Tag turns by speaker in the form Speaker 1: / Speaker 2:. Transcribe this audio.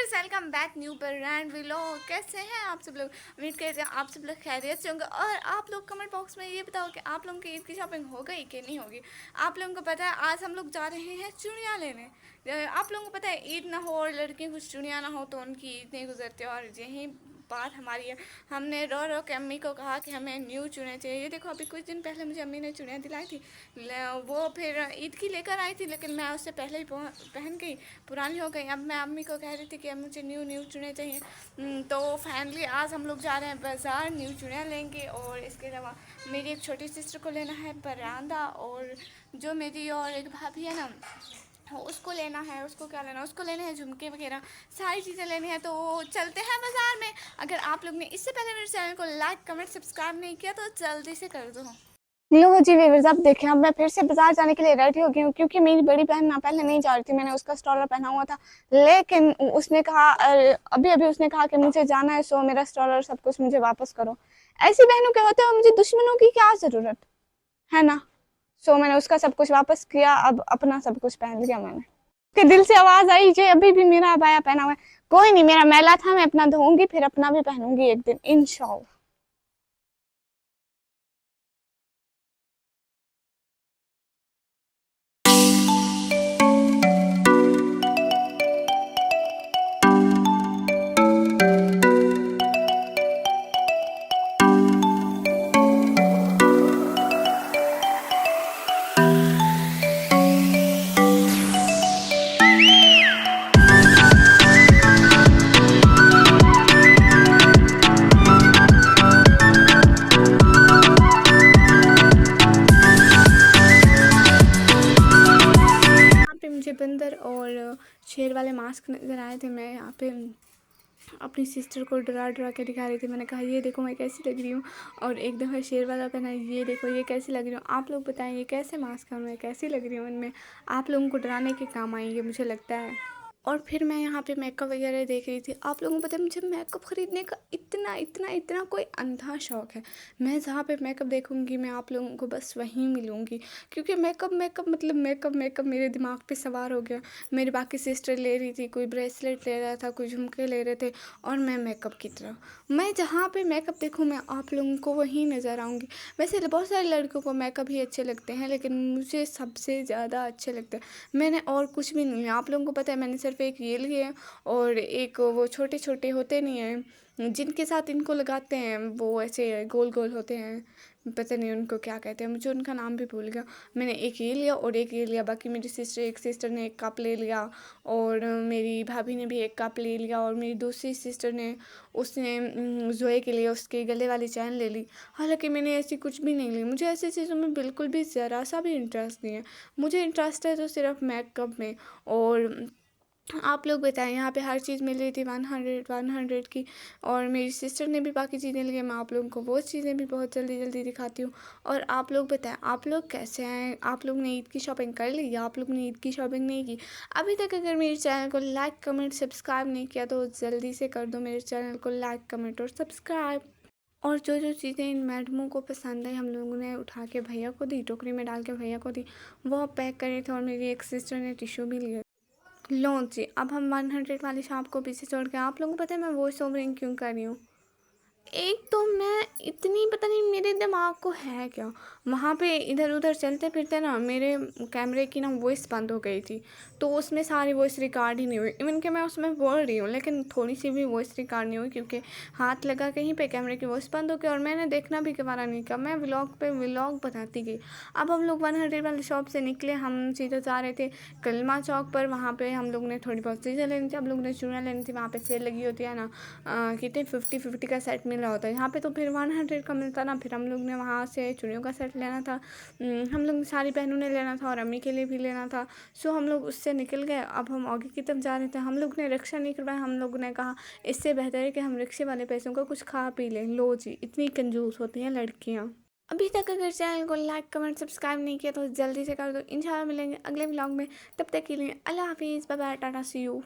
Speaker 1: Welcome back new brand vlog. कैसे हैं आप सब लोग? उम्मीद करते हैं आप सब लोग खैरियत से होंगे। और आप लोग कमेंट बॉक्स में ये बताओ कि आप लोगों की ईद की शॉपिंग हो गई कि नहीं होगी। आप लोगों को पता है आज हम लोग जा रहे हैं चूड़ियाँ लेने। आप लोगों को पता है ईद ना हो और लड़कियों को चूड़ियाँ ना हो तो उनकी ईद नहीं गुजरती। और यही बात हमारी है। हमने रो के अम्मी को कहा कि हमें न्यू चूड़ियाँ चाहिए। ये देखो अभी कुछ दिन पहले मुझे अम्मी ने चूड़ियाँ दिलाई थी। वो फिर ईद की लेकर आई थी, लेकिन मैं उससे पहले ही पहन गई, पुरानी हो गई। अब मैं अम्मी को कह रही थी कि अब मुझे न्यू चूड़ियाँ चाहिए। तो फाइनली आज हम लोग जा रहे हैं बाज़ार, न्यू चूड़ियाँ लेंगे। और इसके अलावा मेरी एक छोटी सिस्टर को लेना है परांदा, और जो मेरी और एक भाभी है ना उसको लेना है। उसको क्या लेना, उसको लेने हैं झुमके वगैरह, सारी चीज़ें लेनी है। तो चलते हैं बाज़ार में। अगर आप लोग ने इससे पहले मेरे चैनल को लाइक कमेंट सब्सक्राइब नहीं किया तो जल्दी से कर दो।
Speaker 2: लो जी व्यूअर्स, अब देखें, अब मैं फिर से बाजार जाने के लिए रेडी हो गई हूँ क्योंकि मेरी बड़ी बहन ना पहले नहीं जा रही थी। मैंने उसका स्टॉलर पहना हुआ था, लेकिन उसने कहा अभी अभी उसने कहा कि मुझे जाना है, सो मेरा स्टॉलर सब कुछ मुझे वापस करो। ऐसी बहनों के होते हैं, मुझे दुश्मनों की क्या जरूरत है ना। सो मैंने उसका सब कुछ वापस किया, अब अपना सब कुछ पहन लिया मैंने। के दिल से आवाज आई जो अभी भी मेरा अबाया पहना हुआ है। कोई नहीं, मेरा मैला था, मैं अपना धोऊंगी, फिर अपना भी पहनूंगी एक दिन इंशाल्लाह। मुझे बंदर और शेर वाले मास्क नज़र आए थे। मैं यहाँ पे अपनी सिस्टर को डरा डरा के दिखा रही थी। मैंने कहा ये देखो मैं कैसी लग रही हूँ, और एक दफ़ा शेर वाला पहना, ये देखो ये कैसी लग रही हूँ। आप लोग बताएं ये कैसे मास्क है, मैं कैसी लग रही हूँ इनमें। आप लोगों को डराने के काम आएंगे मुझे लगता है। और फिर मैं यहाँ पे मेकअप वगैरह देख रही थी। आप लोगों को पता है मुझे मेकअप ख़रीदने का इतना इतना इतना कोई अंधा शौक़ है। मैं जहाँ पे मेकअप देखूँगी मैं आप लोगों को बस वहीं मिलूँगी, क्योंकि मेकअप मेकअप मतलब मेकअप मेरे दिमाग पे सवार हो गया। मेरी बाकी सिस्टर ले रही थी, कोई ब्रेसलेट ले रहा था, कोई झुमके ले रहे थे, और मैं मेकअप की तरफ। मैं जहाँ पे मेकअप देखूँ मैं आप लोगों को वहीं नज़र आऊँगी। वैसे बहुत सारे लड़कों को मेकअप ही अच्छे लगते हैं, लेकिन मुझे सबसे ज़्यादा अच्छे लगते हैं। मैंने और कुछ भी नहीं लिया। आप लोगों को पता है मैंने सिर्फ एक ये लिए और एक वो छोटे छोटे होते नहीं हैं जिनके साथ इनको लगाते हैं, वो ऐसे गोल गोल होते हैं, पता नहीं उनको क्या कहते हैं, मुझे उनका नाम भी भूल गया। मैंने एक ये लिया और एक ये लिया। बाकी मेरी एक सिस्टर ने एक कप ले लिया, और मेरी भाभी ने भी एक कप ले लिया, और मेरी दूसरी सिस्टर ने उसने जोए के लिए उसके गले वाली चैन ले ली। हालांकि मैंने ऐसी कुछ भी नहीं ली। मुझे ऐसी चीज़ों में बिल्कुल भी ज़रा सा भी इंटरेस्ट नहीं है। मुझे इंटरेस्ट है तो सिर्फ मेकअप में। और आप लोग बताएं, यहाँ पे हर चीज़ मिल रही थी 100 की, और मेरी सिस्टर ने भी बाकी चीज़ें ली। मैं आप लोगों को वो चीज़ें भी बहुत जल्दी जल्दी दिखाती हूँ। और आप लोग बताएं आप लोग कैसे हैं? आप लोग ने ईद की शॉपिंग कर ली या आप लोग ने ईद की शॉपिंग नहीं की अभी तक? अगर मेरे चैनल को लाइक कमेंट सब्सक्राइब नहीं किया तो जल्दी से कर दो मेरे चैनल को लाइक कमेंट और सब्सक्राइब। और जो जो चीज़ें इन मैडमों को पसंद आई हम लोगों ने उठा के भैया को दी, टोकरी में डाल के भैया को दी, वो पैक करे थे। और मेरी एक सिस्टर ने टिश्यू भी लिए। लो जी, अब हम 100 वाली शॉप को पीछे छोड़ के, आप लोगों को पता है मैं वॉइस ओवरिंग क्यों कर रही हूँ? एक तो मैं इतनी, पता नहीं मेरे दिमाग को है क्या, वहाँ पे इधर उधर चलते फिरते ना मेरे कैमरे की ना वॉइस बंद हो गई थी, तो उसमें सारी वॉइस रिकॉर्ड ही नहीं हुई। इवन कि मैं उसमें बोल रही हूँ लेकिन थोड़ी सी भी वॉइस रिकॉर्ड नहीं हुई, क्योंकि हाथ लगा कहीं पे कैमरे की वॉइस बंद हो गई और मैंने देखना भी गवारा नहीं किया। मैं व्लॉग पे व्लॉग बनाती गई। अब हम लोग 100 वाली शॉप से निकले, हम सीधे जा रहे थे कलमा चौक पर। वहाँ पर हम लोग ने थोड़ी बहुत चीज़ें लेनी थी। हम लोग ने चूड़ियाँ लेनी थी, वहाँ पर सेल लगी होती है ना, कितने 50-50 का सेट मिल रहा होता है। यहाँ पे तो फिर 100 का मिलता ना। फिर हम लोग ने वहाँ से चूड़ियों का सेट लेना था। हम लोग सारी बहनों ने लेना था और अम्मी के लिए भी लेना था। सो हम लोग उससे निकल गए। अब हम आगे की तरफ जा रहे थे। हम लोग ने रिक्शा नहीं करवाया। हम लोग ने कहा इससे बेहतर है कि हम रिक्शे वाले पैसों का कुछ खा पी लें। लो जी, इतनी कंजूस होती हैं लड़कियाँ। अभी तक अगर चैनल को लाइक कमेंट सब्सक्राइब नहीं किया तो जल्दी से कर दो। इंशाल्लाह मिलेंगे अगले व्लॉग में। तब तक के लिए अल्लाह हाफिज़, bye bye, tata, see you.